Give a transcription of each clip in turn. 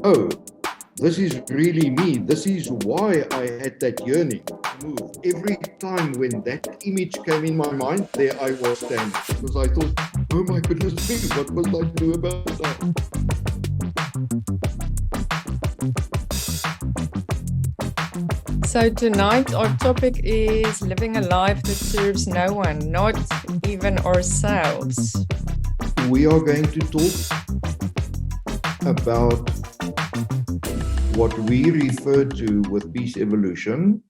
oh, this is really me. This is why I had that yearning to move. Every time when that image came in my mind, there I was standing. Because I thought, oh my goodness me, what must I do about that? So tonight our topic is living a life that serves no one, not even ourselves. We are going to talk about what we refer to with peace evolution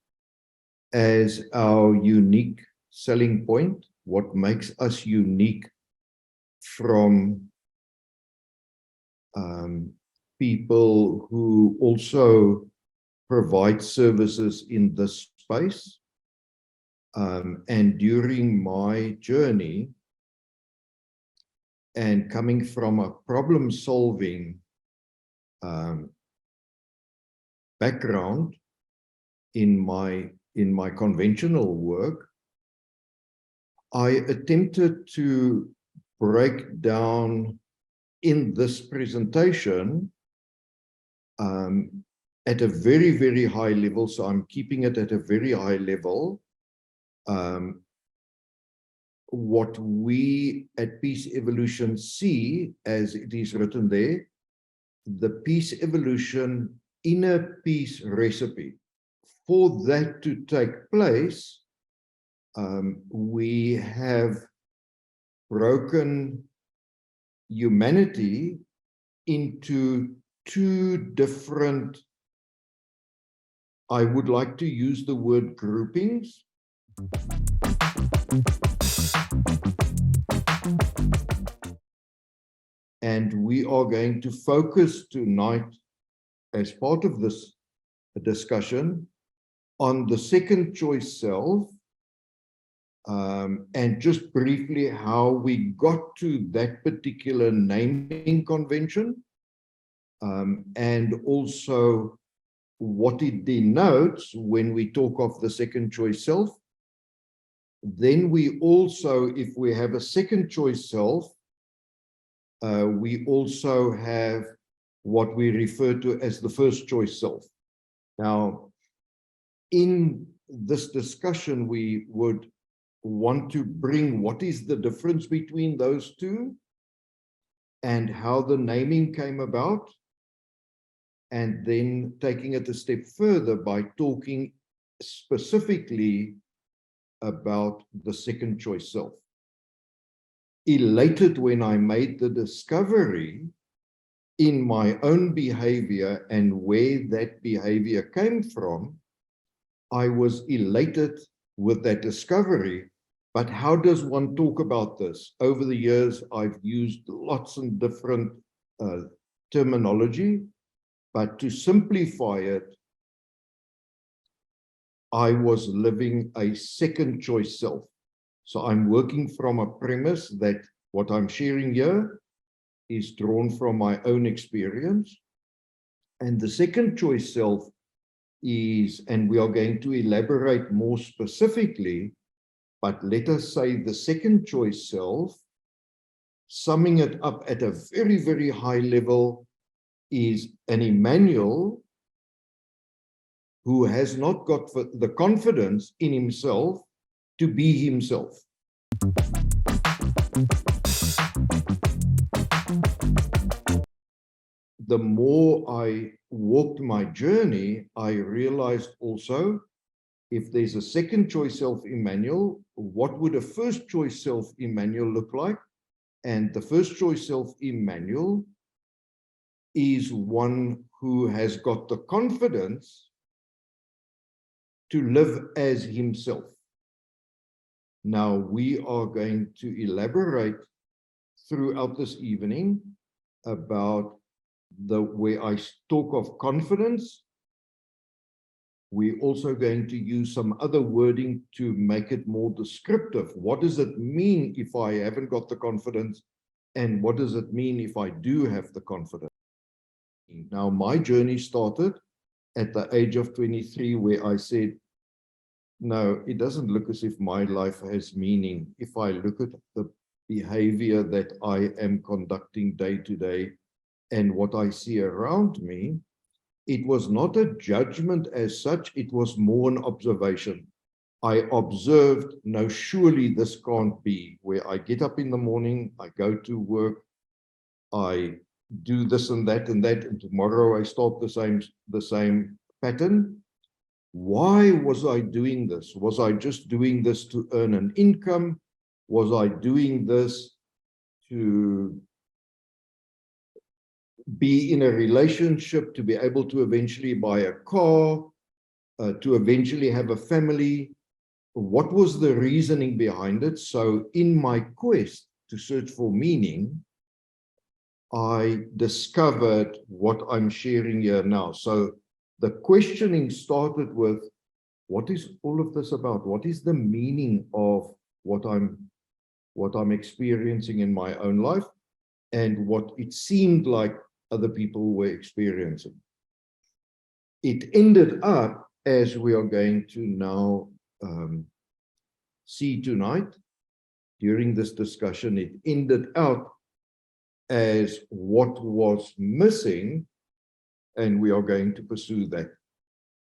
as our unique selling point, what makes us unique from people who also provide services in this space. And during my journey and coming from a problem-solving background in my conventional work, I attempted to break down in this presentation at a very, very high level. So I'm keeping it at a very high level. What we at Peace Evolution see, as it is written there, the Peace Evolution inner peace recipe. For that to take place, we have broken humanity into two different, I would like to use the word groupings. And we are going to focus tonight, as part of this discussion, on the second choice self, and just briefly how we got to that particular naming convention, and also what it denotes when we talk of the second choice self. Then we also, if we have a second choice self, we also have what we refer to as the first choice self. Now, in this discussion, we would want to bring what is the difference between those two and how the naming came about, and then taking it a step further by talking specifically about the second choice self. Elated when I made the discovery in my own behavior and where that behavior came from, I was elated with that discovery. But how does one talk about this? Over the years, I've used lots of different terminology, but to simplify it, I was living a second choice self. So I'm working from a premise that what I'm sharing here is drawn from my own experience. And the second choice self is, and we are going to elaborate more specifically, but let us say the second choice self, summing it up at a very, very high level, is an Emmanuel who has not got the confidence in himself to be himself. The more I walked my journey, I realized also, if there's a second choice self Emmanuel, what would a first choice self Emmanuel look like? And the first choice self Emmanuel is one who has got the confidence to live as himself. Now, we are going to elaborate throughout this evening about the way I talk of confidence. We're also going to use some other wording to make it more descriptive. What does it mean if I haven't got the confidence? And what does it mean if I do have the confidence? Now, my journey started at the age of 23, where I said, no, it doesn't look as if my life has meaning. If I look at the behavior that I am conducting day to day, and what I see around me, it was not a judgment as such, it was more an observation. I observed, no, surely this can't be, where I get up in the morning, I go to work, I do this and that, and tomorrow I start the same pattern. Why was I doing this? Was I just doing this to earn an income? Was I doing this to be in a relationship, to be able to eventually buy a car, to eventually have a family? What was the reasoning behind it? So in my quest to search for meaning, I discovered what I'm sharing here now. So the questioning started with, what is all of this about? What is the meaning of what I'm experiencing in my own life, and what it seemed like other people were experiencing? It ended up, as we are going to now see tonight during this discussion, it ended out as what was missing, and we are going to pursue that.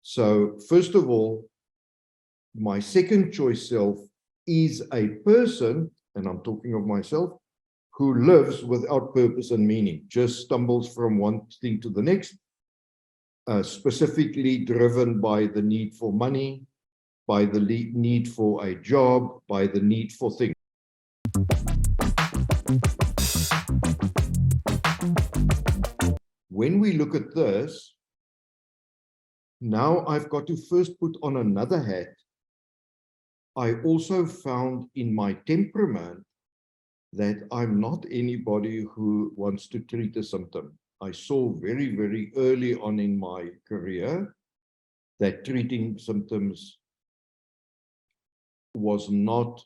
So first of all, my second choice self is a person, and I'm talking of myself, who lives without purpose and meaning, just stumbles from one thing to the next, specifically driven by the need for money, by the need for a job, by the need for things. When we look at this, now I've got to first put on another hat. I also found in my temperament that I'm not anybody who wants to treat a symptom. I saw very, very early on in my career that treating symptoms was not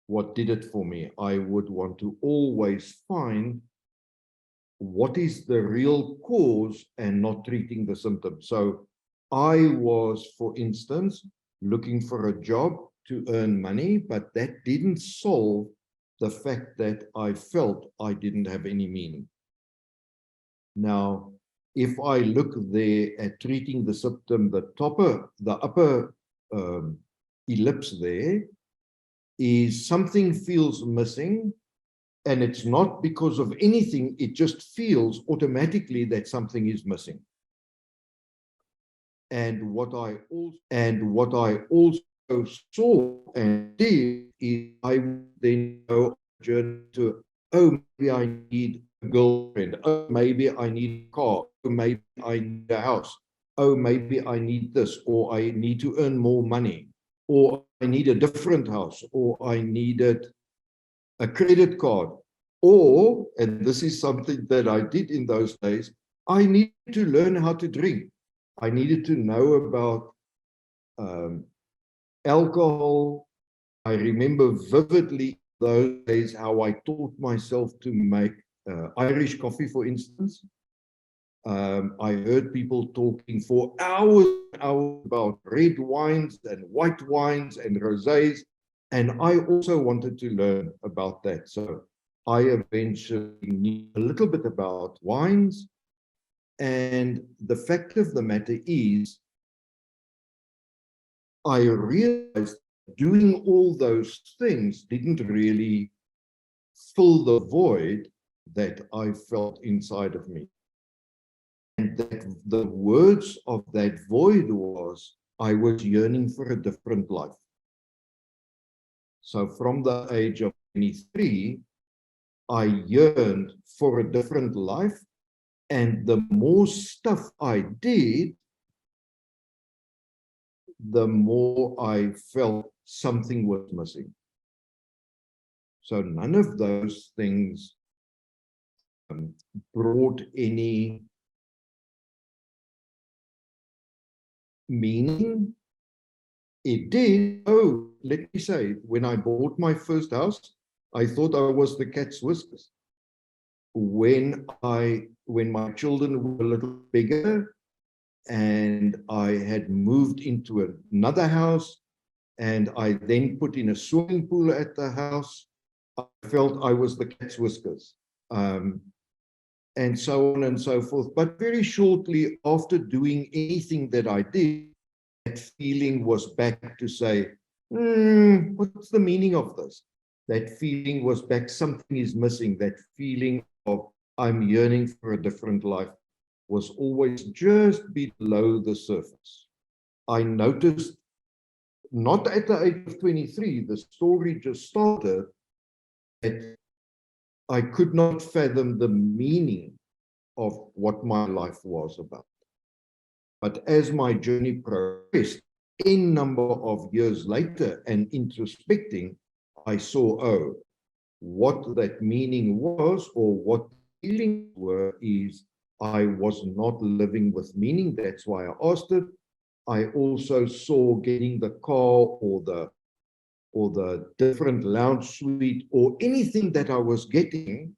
what did it for me. I would want to always find what is the real cause and not treating the symptom. So I was, for instance, looking for a job to earn money, but that didn't solve the fact that I felt I didn't have any meaning. Now, if I look there at treating the symptom, the upper ellipse there is something feels missing, and it's not because of anything, it just feels automatically that something is missing. And what I also saw and did is I would then go on a journey to, oh, maybe I need a girlfriend, oh, maybe I need a car, oh, maybe I need a house, oh, maybe I need this, or I need to earn more money, or I need a different house, or I needed a credit card, or, and this is something that I did in those days, I needed to learn how to drink. I needed to know about alcohol. I remember vividly those days how I taught myself to make Irish coffee, for instance. I heard people talking for hours and hours about red wines and white wines and rosés, and I also wanted to learn about that. So I eventually knew a little bit about wines, and the fact of the matter is, I realized doing all those things didn't really fill the void that I felt inside of me. And that the words of that void was, I was yearning for a different life. So from the age of 23, I yearned for a different life. And the more stuff I did, the more I felt something was missing. So none of those things brought any meaning. It did. Oh, let me say, when I bought my first house, I thought I was the cat's whiskers. When my children were a little bigger and I had moved into another house and I then put in a swimming pool at the house, I felt I was the cat's whiskers. and so on and so forth. But very shortly after doing anything that I did, that feeling was back to say, what's the meaning of this? That feeling was back, something is missing. That feeling of I'm yearning for a different life was always just below the surface. I noticed, not at the age of 23, the story just started, that I could not fathom the meaning of what my life was about. But as my journey progressed, in number of years later and introspecting, I saw, oh, what that meaning was, or what feelings were, is I was not living with meaning. That's why I asked it. I also saw getting the car or the different lounge suite or anything that I was getting,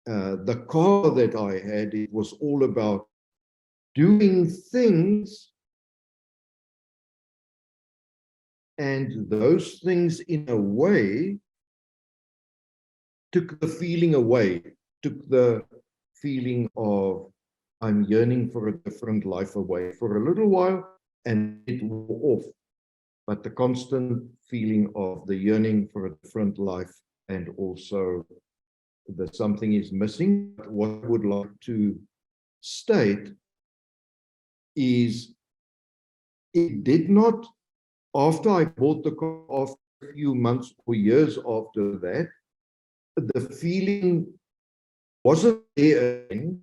the car that I had, it was all about doing things, and those things in a way took the feeling away, took the feeling of I'm yearning for a different life away for a little while, and it wore off. But the constant feeling of the yearning for a different life, and also that something is missing. What I would like to state is it did not, after I bought the car, after a few months or years after that, the feeling wasn't there again.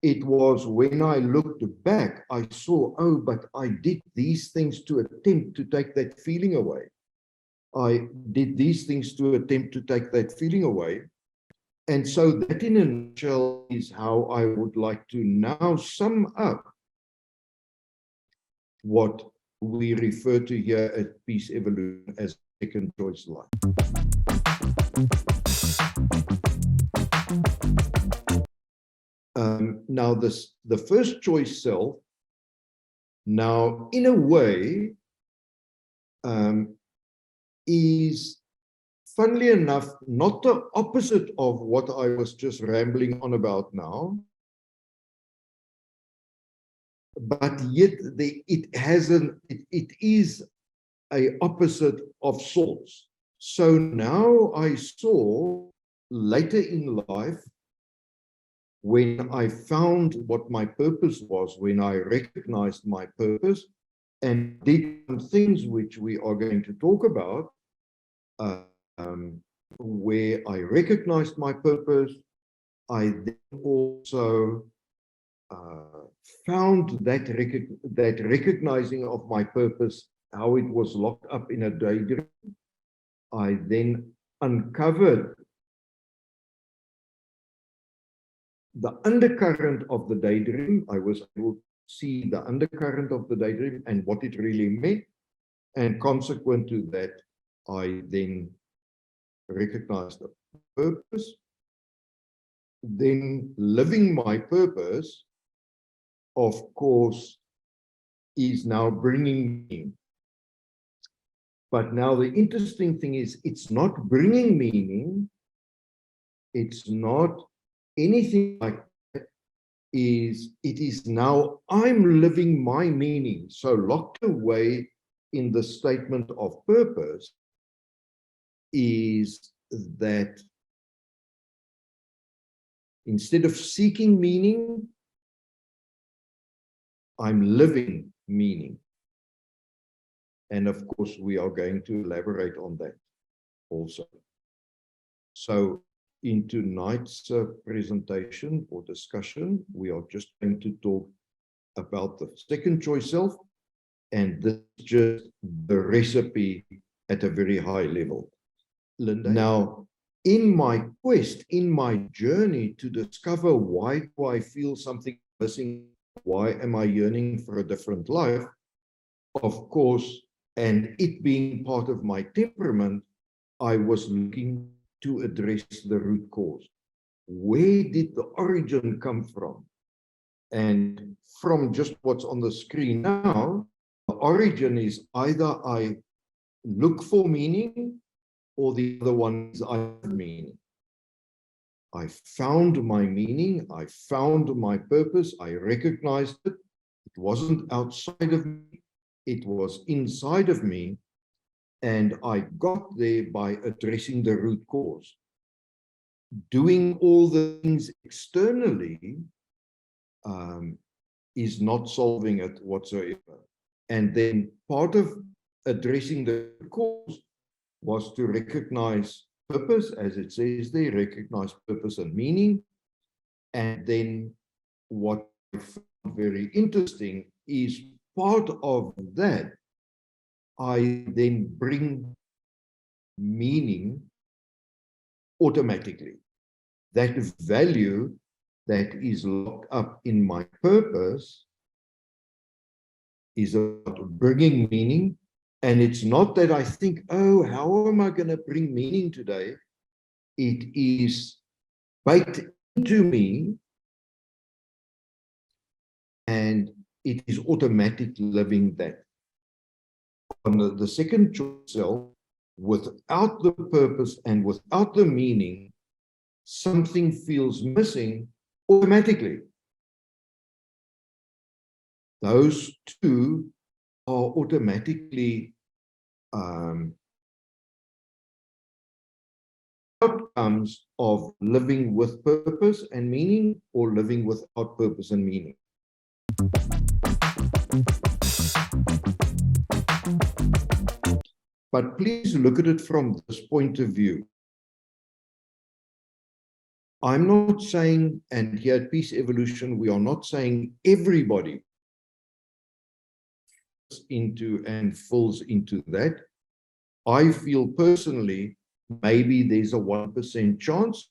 It was when I looked back, I saw, oh, but I did these things to attempt to take that feeling away. I did these things to attempt to take that feeling away. And so that in a nutshell is how I would like to now sum up what we refer to here at Peace Evolution as second choice life. Now, the first choice self, now in a way, is, funnily enough, not the opposite of what I was just rambling on about now, but yet it is an opposite of sorts. So now I saw later in life, when I found what my purpose was, when I recognized my purpose and did some things which we are going to talk about, where I recognized my purpose, I then also found that recognizing of my purpose, how it was locked up in a daydream. I then uncovered the undercurrent of the daydream. I was able to see the undercurrent of the daydream and what it really meant. And consequent to that, I then recognized the purpose. Then living my purpose, of course, is now bringing meaning. But now the interesting thing is, it's not bringing meaning. It's not anything like that. It is now I'm living my meaning. So locked away in the statement of purpose is that instead of seeking meaning, I'm living meaning. And of course, we are going to elaborate on that also. So in tonight's presentation or discussion, we are just going to talk about the second choice self, and this is just the recipe at a very high level. Linda, now, in my quest, in my journey to discover why do I feel something missing, why am I yearning for a different life, of course, and it being part of my temperament, I was looking to address the root cause. Where did the origin come from? And from just what's on the screen now, the origin is either I look for meaning, or the other one is I have meaning. I found my meaning, I found my purpose, I recognized it. It wasn't outside of me, it was inside of me. And I got there by addressing the root cause. Doing all the things externally is not solving it whatsoever. And then part of addressing the cause was to recognize purpose, as it says there, recognize purpose and meaning. And then what I found very interesting is part of that, I then bring meaning automatically. That value that is locked up in my purpose is about bringing meaning. And it's not that I think, oh, how am I going to bring meaning today? It is baked into me, and it is automatic living that. On the second choice self, without the purpose and without the meaning, something feels missing automatically. Those two are automatically outcomes of living with purpose and meaning, or living without purpose and meaning. But please look at it from this point of view. I'm not saying, and here at Peace Evolution, we are not saying everybody into and falls into that. I feel personally, maybe there's a 1% chance.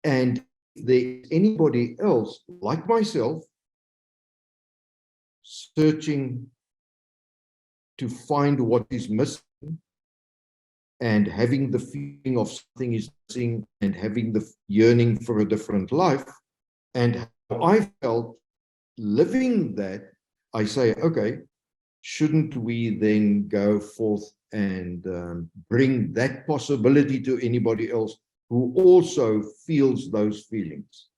And if there's anybody else like myself searching to find what is missing, and having the feeling of something is missing, and having the yearning for a different life, and how I felt living that, I say, okay, shouldn't we then go forth and bring that possibility to anybody else who also feels those feelings?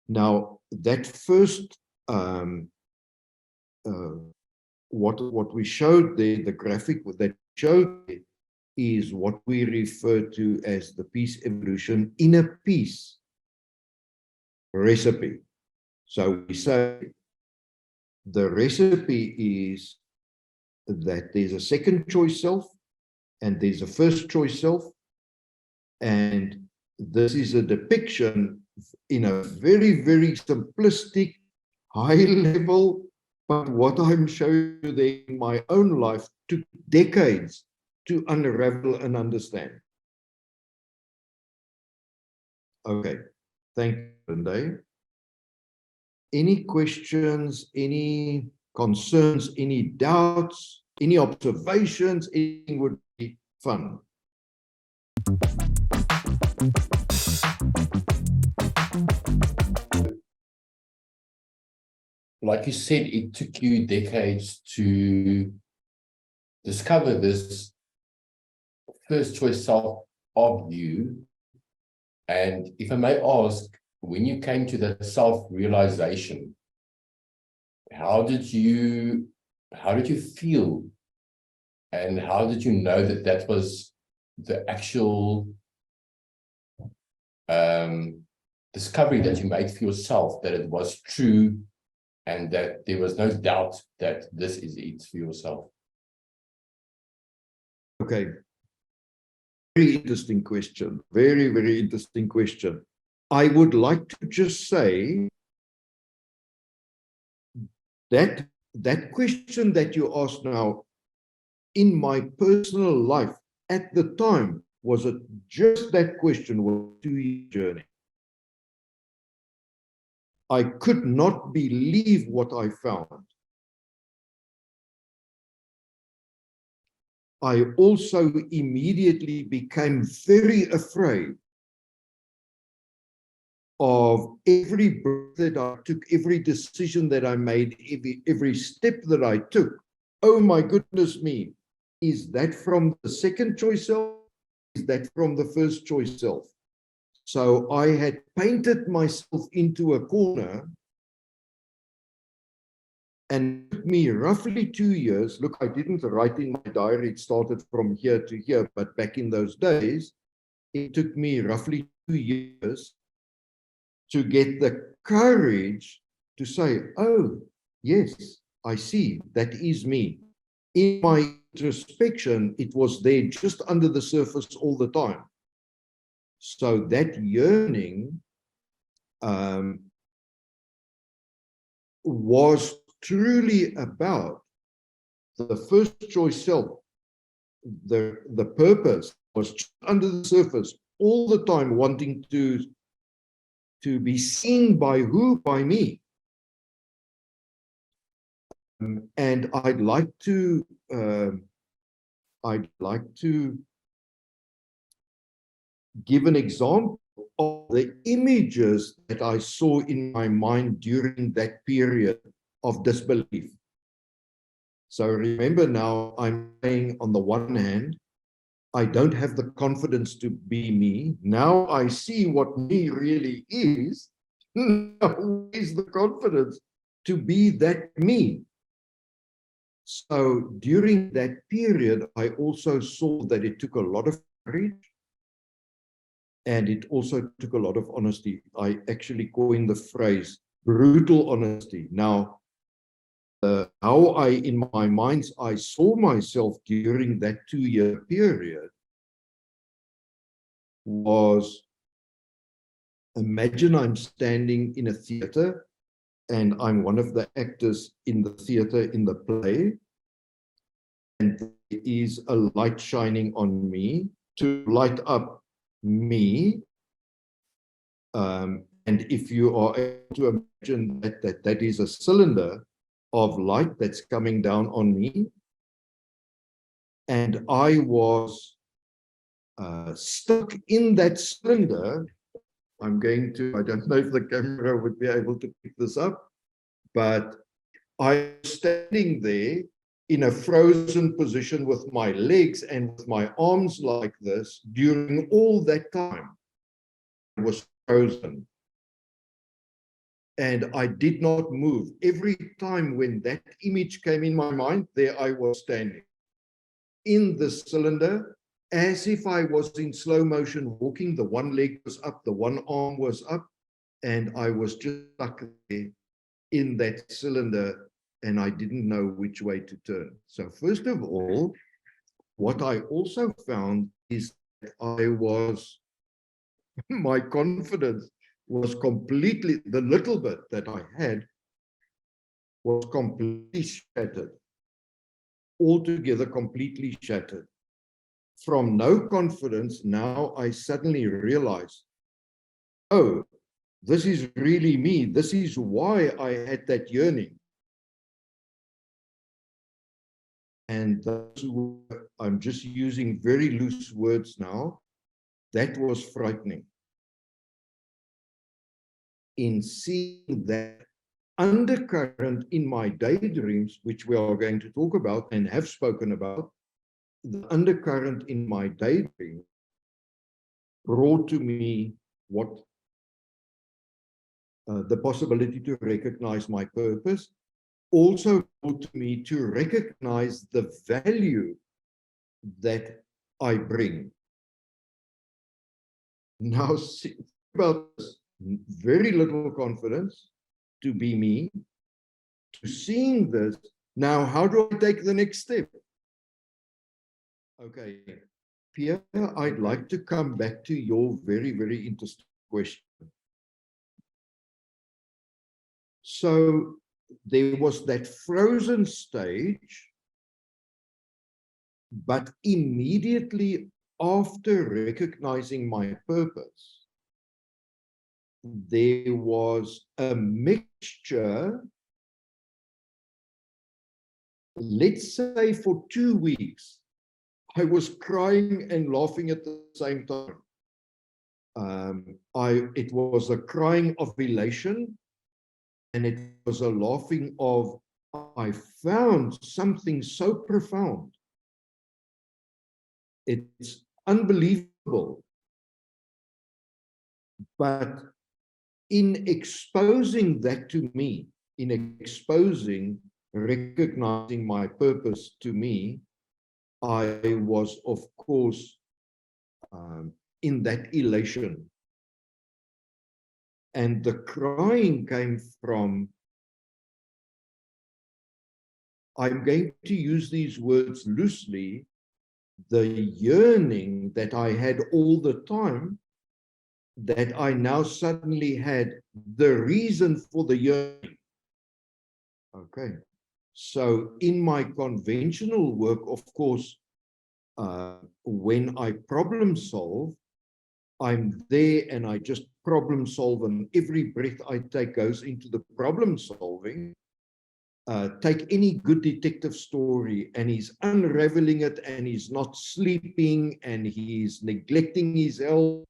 Now, that first, what we showed there, the graphic that showed there, is what we refer to as the Peace Evolution inner peace recipe. So we say the recipe is that there's a second choice self and there's a first choice self, and this is a depiction in a very, very simplistic, high level. But what I'm showing you there in my own life took decades to unravel and understand. Okay, thank you, Linda. Any questions, any concerns, any doubts, any observations? Anything would be fun. Like you said, it took you decades to discover this first choice self of you. And if I may ask, when you came to that self-realization, how did you feel? And how did you know that that was the actual discovery that you made for yourself, that it was true, and that there was no doubt that this is it for yourself? Okay. Very interesting question. Very, very interesting question. I would like to just say that that question that you asked now, in my personal life at the time, was it just that question, was a 2-year journey. I could not believe what I found. I also immediately became very afraid of every breath that I took, every decision that I made, every step that I took. Oh my goodness me, is that from the second choice self? that from the first choice self. So I had painted myself into a corner, and it took me roughly 2 years. Look, I didn't write in my diary, it started from here to here, but back in those days, it took me roughly 2 years to get the courage to say, oh, yes, I see, that is me. In my introspection, it was there just under the surface all the time. So that yearning was truly about the first choice self. The purpose was just under the surface all the time, wanting to be seen by who? By me. And I'd like to give an example of the images that I saw in my mind during that period of disbelief. So remember now, I'm saying on the one hand, I don't have the confidence to be me. Now I see what me really is. Now is the confidence to be that me. So during that period, I also saw that it took a lot of courage, and it also took a lot of honesty. I actually coined the phrase brutal honesty. Now, how in my mind's eye saw myself during that 2-year period was, imagine I'm standing in a theater and I'm one of the actors in the theater in the play, and there is a light shining on me to light up me. And if you are able to imagine that is a cylinder of light that's coming down on me, and I was stuck in that cylinder. I don't know if the camera would be able to pick this up, but I'm standing there in a frozen position with my legs and with my arms like this during all that time. I was frozen. And I did not move. Every time when that image came in my mind, there I was standing in the cylinder, as if I was in slow motion walking. The one leg was up, the one arm was up, and I was just stuck there in that cylinder, and I didn't know which way to turn. So first of all, what I also found is that my confidence was completely, the little bit that I had was completely shattered, altogether completely shattered. From no confidence, now I suddenly realized, oh, this is really me. This is why I had that yearning. And I'm just using very loose words now. That was frightening. In seeing that undercurrent in my daydreams, which we are going to talk about and have spoken about, the undercurrent in my daydream brought to me what the possibility to recognize my purpose, also brought to me to recognize the value that I bring. Now, think about this. Very little confidence to be me, to seeing this. Now, how do I take the next step? Okay, Pierre, I'd like to come back to your very, very interesting question. So there was that frozen stage, but immediately after recognizing my purpose, there was a mixture. Let's say for 2 weeks, I was crying and laughing at the same time. It was a crying of elation, and it was a laughing of, I found something so profound. It's unbelievable. But in exposing that to me, in exposing, recognizing my purpose to me, I was, of course, in that elation. And the crying came from, I'm going to use these words loosely, the yearning that I had all the time, that I now suddenly had the reason for the yearning. Okay. So in my conventional work, of course, when I problem solve, I'm there and I just problem solve, and every breath I take goes into the problem solving. Take any good detective story and he's unraveling it and he's not sleeping and he's neglecting his health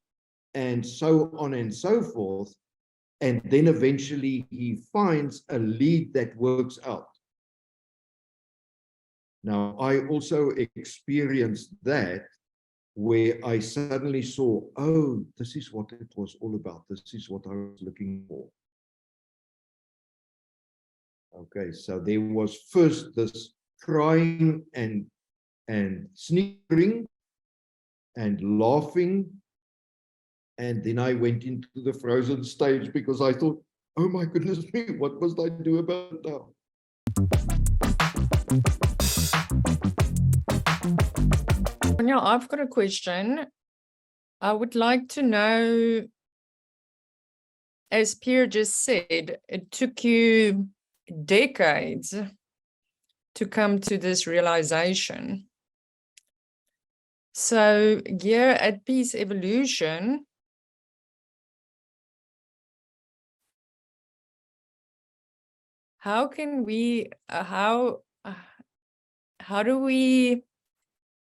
and so on and so forth. And then eventually he finds a lead that works out. Now, I also experienced that, where I suddenly saw, oh, this is what it was all about. This is what I was looking for. Okay, so there was first this crying and sneering and laughing. And then I went into the frozen stage because I thought, oh my goodness me, what must I do about it now? Emmanuel, I've got a question. I would like to know, as Pierre just said, it took you decades to come to this realization. So here at Peace Evolution, how can we, how do we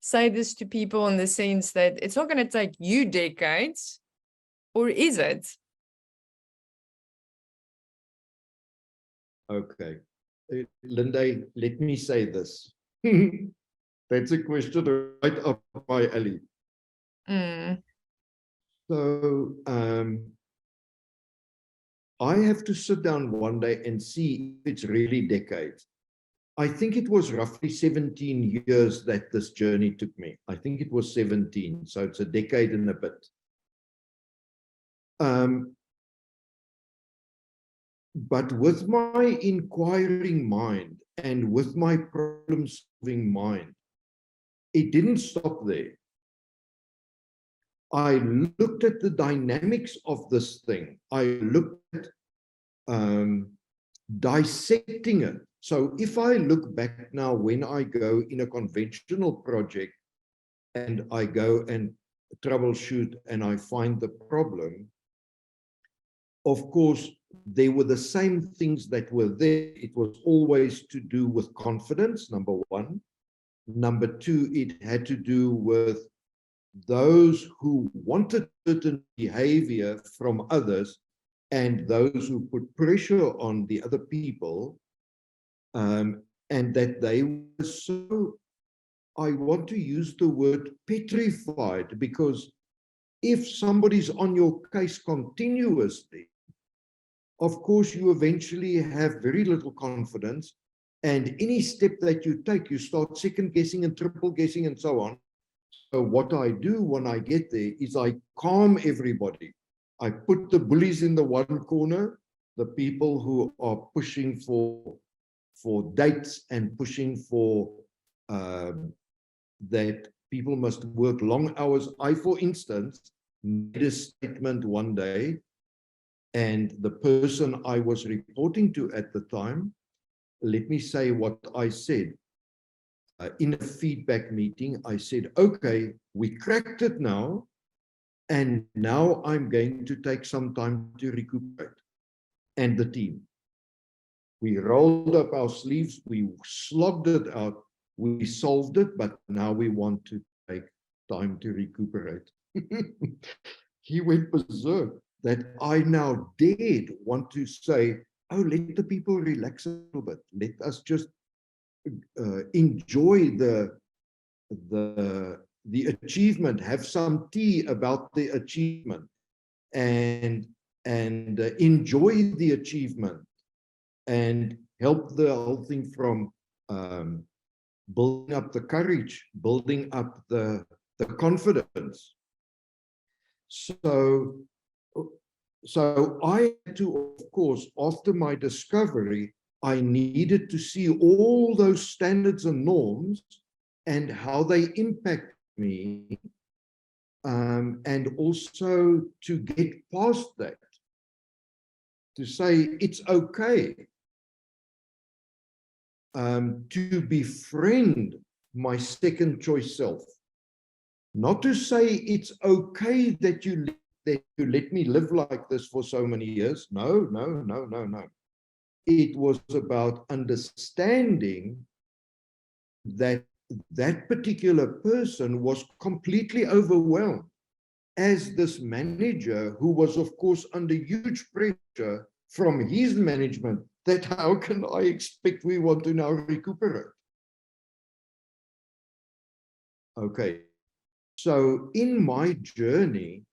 say this to people in the sense that it's not going to take you decades, or is it? Okay. Linda, let me say this. That's a question right up my alley. So I have to sit down one day and see if it's really decades. I think it was roughly 17 years that this journey took me. I think it was 17, so it's a decade and a bit. But with my inquiring mind and with my problem-solving mind, it didn't stop there. I looked at the dynamics of this thing. I looked at dissecting it. So if I look back now, when I go in a conventional project and I go and troubleshoot and I find the problem, of course, there were the same things that were there. It was always to do with confidence, number one. Number two, it had to do with those who wanted certain behavior from others and those who put pressure on the other people, and that they were so, I want to use the word petrified, because if somebody's on your case continuously, of course, you eventually have very little confidence, and any step that you take, you start second guessing and triple guessing and so on. So what I do when I get there is I calm everybody. I put the bullies in the one corner, the people who are pushing for dates and pushing for that people must work long hours. I, for instance, made a statement one day, and the person I was reporting to at the time, let me say what I said. In a feedback meeting, I said, okay, we cracked it now, and now I'm going to take some time to recuperate. And the team. We rolled up our sleeves, we slogged it out, we solved it, but now we want to take time to recuperate. He went berserk that I now dared want to say, oh, let the people relax a little bit. Let us just enjoy the the achievement, have some tea about the achievement, and enjoy the achievement, and help the whole thing from building up the courage, building up the confidence. So I had to, of course, after my discovery, I needed to see all those standards and norms and how they impact me, and also to get past that, to say it's okay to befriend my second choice self. Not to say it's okay that you let me live like this for so many years. No, no, no, no, no. It was about understanding that that particular person was completely overwhelmed as this manager, who was, of course, under huge pressure from his management, that how can I expect we want to now recuperate? Okay, so in my journey,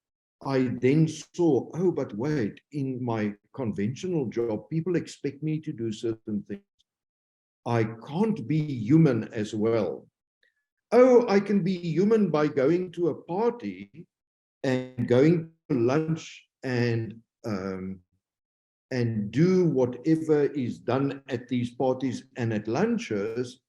I then saw, oh, but wait, in my conventional job, people expect me to do certain things. I can't be human as well. Oh, I can be human by going to a party and going to lunch and do whatever is done at these parties and at lunches,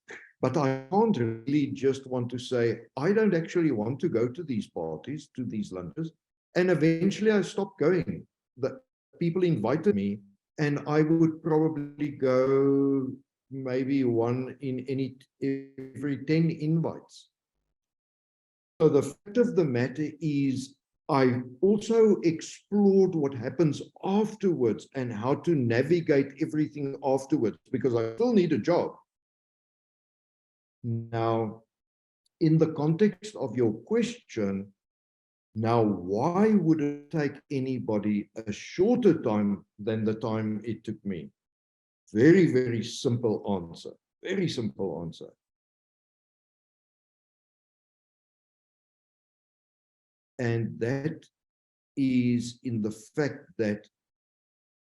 but I can't really just want to say, I don't actually want to go to these parties, to these lunches, and eventually I stopped going. The people invited me, and I would probably go maybe one in every 10 invites. So the fact of the matter is, I also explored what happens afterwards and how to navigate everything afterwards, because I still need a job. Now, in the context of your question, now, why would it take anybody a shorter time than the time it took me? Very, very simple answer. Very simple answer. And that is in the fact that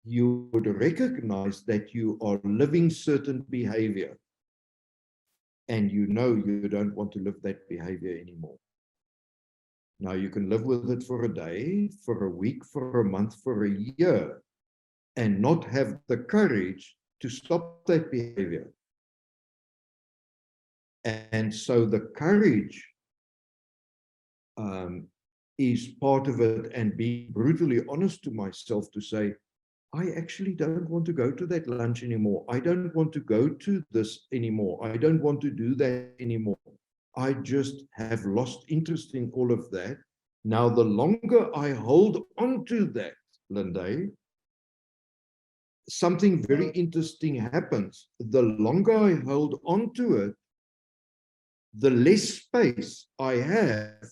you would recognize that you are living certain behavior, and you know you don't want to live that behavior anymore. Now, you can live with it for a day, for a week, for a month, for a year, and not have the courage to stop that behavior. And so the courage is part of it, and being brutally honest to myself to say, I actually don't want to go to that lunch anymore. I don't want to go to this anymore. I don't want to do that anymore. I just have lost interest in all of that. Now, the longer I hold on to that, Linde, something very interesting happens. The longer I hold on to it, the less space I have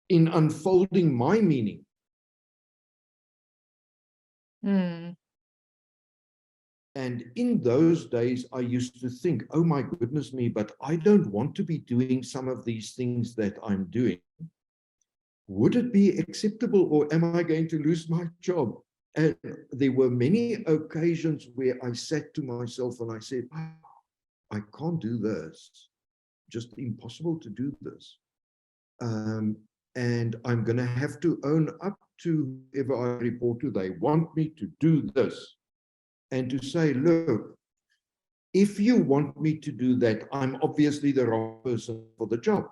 in unfolding my meaning. And in those days, I used to think, oh my goodness me, but I don't want to be doing some of these things that I'm doing. Would it be acceptable, or am I going to lose my job? And there were many occasions where I sat to myself and I said, oh, I can't do this. Just impossible to do this. And I'm going to have to own up to whoever I report to. They want me to do this. And to say, look, if you want me to do that, I'm obviously the wrong person for the job.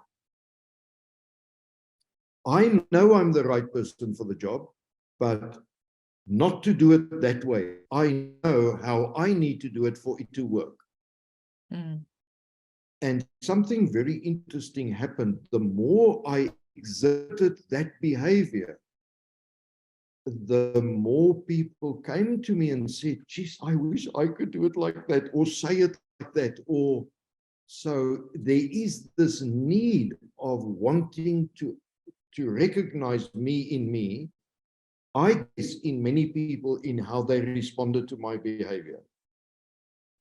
I know I'm the right person for the job, but not to do it that way. I know how I need to do it for it to work. And something very interesting happened. The more I exerted that behavior, the more people came to me and said, geez, I wish I could do it like that, or say it like that. Or so there is this need of wanting to recognize me in me, I guess in many people, in how they responded to my behavior,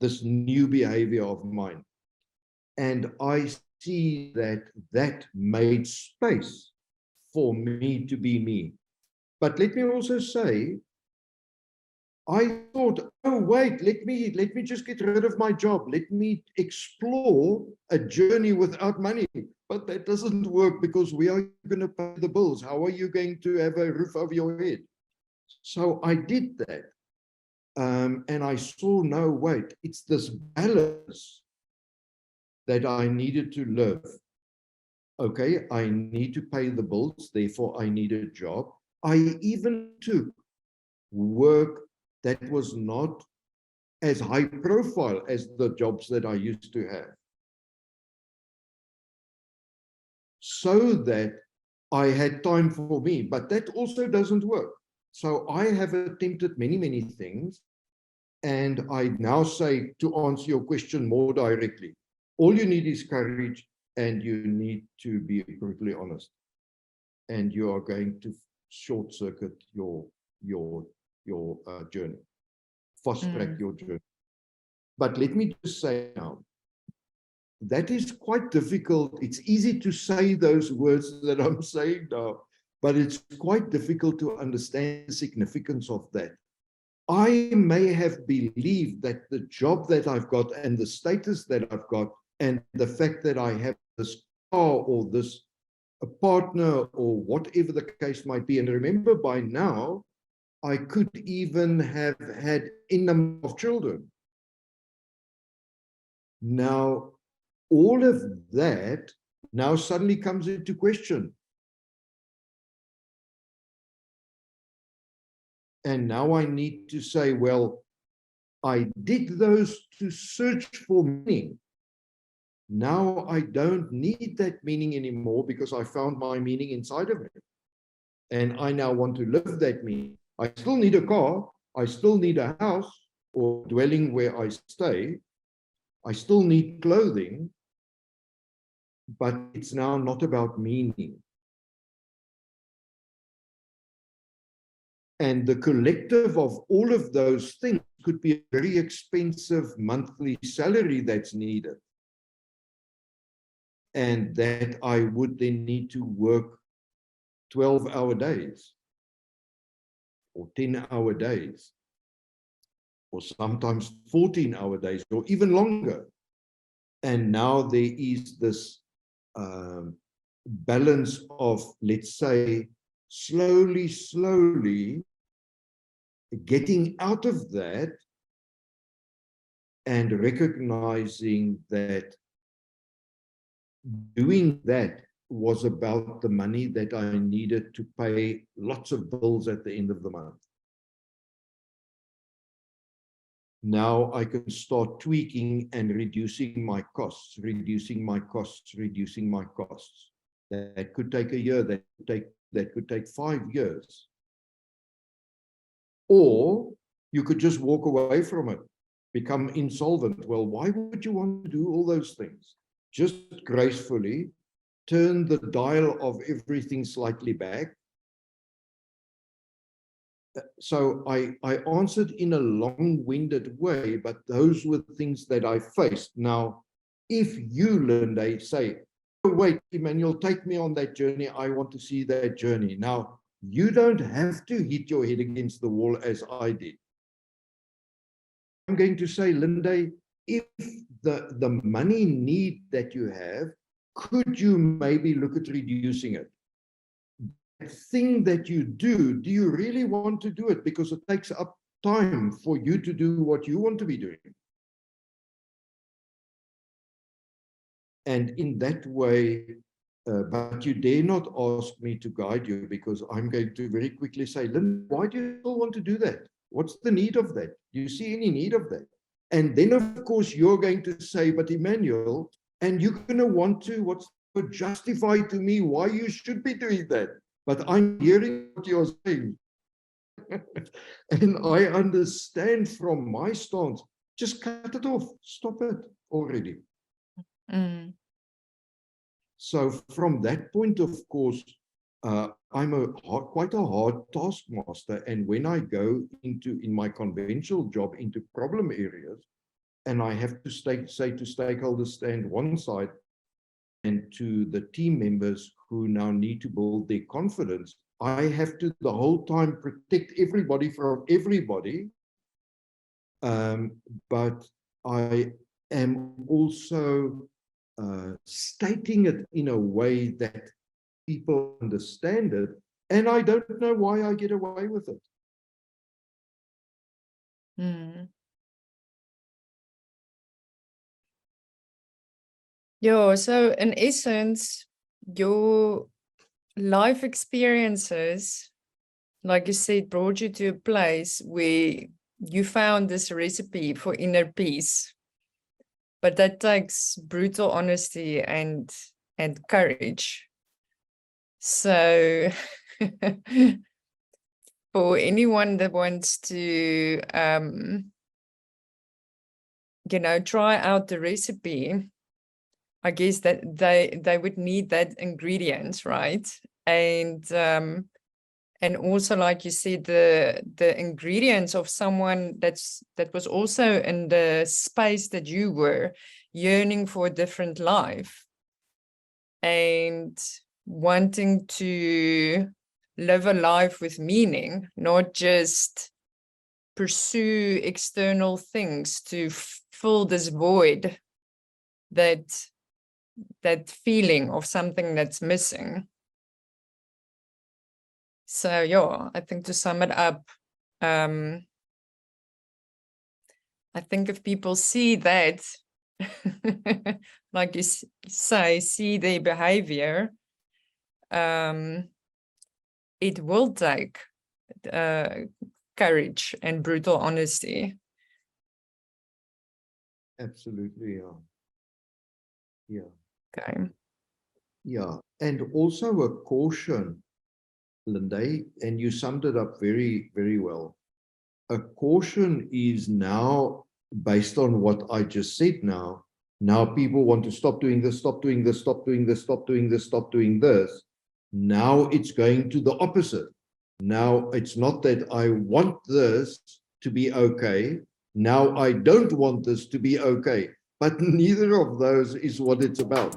this new behavior of mine. And I see that that made space for me to be me. But let me also say, I thought, oh wait, let me just get rid of my job. Let me explore a journey without money. But that doesn't work, because we are going to pay the bills. How are you going to have a roof over your head? So I did that. And I saw, no, wait, it's this balance that I needed to live. Okay, I need to pay the bills, therefore I need a job. I even took work that was not as high profile as the jobs that I used to have, so that I had time for me. But that also doesn't work. So I have attempted many, many things. And I now say, to answer your question more directly, all you need is courage, and you need to be brutally honest. And you are going to short circuit your journey, fast track your journey. But let me just say now, that is quite difficult. It's easy to say those words that I'm saying now, but it's quite difficult to understand the significance of that. I may have believed that the job that I've got and the status that I've got and the fact that I have this car or this a partner or whatever the case might be. And remember, by now, I could even have had a number of children. Now, all of that now suddenly comes into question. And now I need to say, well, I did those to search for meaning. Now I don't need that meaning anymore, because I found my meaning inside of me. And I now want to live that meaning. I still need a car. I still need a house or dwelling where I stay. I still need clothing. But it's now not about meaning. And the collective of all of those things could be a very expensive monthly salary that's needed. And that I would then need to work 12-hour days or 10-hour days, or sometimes 14-hour days, or even longer. And now there is this balance of, let's say, slowly getting out of that and recognizing that doing that was about the money that I needed to pay lots of bills at the end of the month. Now I can start tweaking and reducing my costs, reducing my costs. That could take a year, that could take 5 years. Or you could just walk away from it, become insolvent. Well, why would you want to do all those things? Just gracefully turn the dial of everything slightly back. So I answered in a long-winded way, but those were things that I faced. Now, if you, Linda, say, oh, wait, Emmanuel, take me on that journey. I want to see that journey. Now, you don't have to hit your head against the wall as I did. I'm going to say, Linda, if the money need that you have, could you maybe look at reducing it? That thing that you do you really want to do it? Because it takes up time for you to do what you want to be doing. And in that way, but you dare not ask me to guide you, because I'm going to very quickly say, Lynn, why do you still want to do that? What's the need of that? Do you see any need of that? And then, of course, you're going to say, but Emmanuel, and you're going to want to justify to me why you should be doing that. But I'm hearing what you're saying. And I understand from my stance, just cut it off, stop it already. Mm. So from that point, of course, I'm quite a hard taskmaster. And when I go in my conventional job into problem areas, and I have to say to stakeholders, stand one side, to the team members who now need to build their confidence, I have to the whole time protect everybody from everybody. But I am also stating it in a way that people understand it, and I don't know why I get away with it. Yeah, so in essence, your life experiences, like you said, brought you to a place where you found this recipe for inner peace. But that takes brutal honesty and courage. So for anyone that wants to try out the recipe, I guess that they would need that ingredient, right? And also, like you said, the ingredients of someone that was also in the space that you were, yearning for a different life and wanting to live a life with meaning, not just pursue external things to fill this void, that feeling of something that's missing. So yeah, I think to sum it up, I think if people see that, like you say, see their behavior, it will take courage and brutal honesty. Absolutely, yeah. Yeah. Okay. Yeah, and also a caution, Linde, and you summed it up very, very well. A caution is now, based on what I just said now people want to stop doing this, stop doing this, stop doing this, stop doing this, stop doing this. Now it's going to the opposite. Now it's not that I want this to be okay. Now I don't want this to be okay. But neither of those is what it's about.